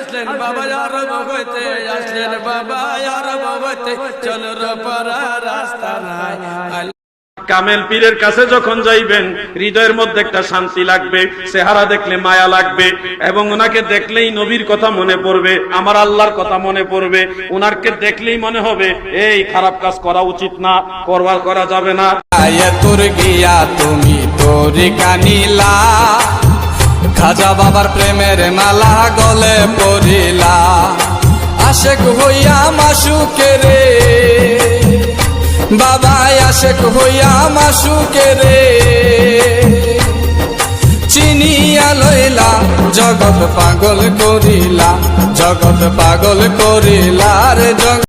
আসলেন বাবা আরব হইতে, আসলেন বাবা আরব হইতে, চলর পারা রাস্তা নাই। কামেল পীরের কাছে যখন যাইবেন হৃদয়ের মধ্যে একটা শান্তি লাগবে, চেহারা দেখলে মায়া লাগবে, এবং ওনাকে দেখলেই নবীর কথা মনে পড়বে, আমার আল্লাহর কথা মনে পড়বে। ওনাকে দেখলেই মনে হবে এই খারাপ কাজ করা উচিত না, করা যাবে না। তোর গিয়া তুমি তোর কানিলা, খাজা বাবার প্রেমের মালা গলে পড়িলা, আশেক হইয়া মাসুকে রে বাবা, আশেক হইয়া মাসুকে রে চিনিয়া লইলা, জগৎ পাগল করিলা, জগৎ পাগল করিলা রে।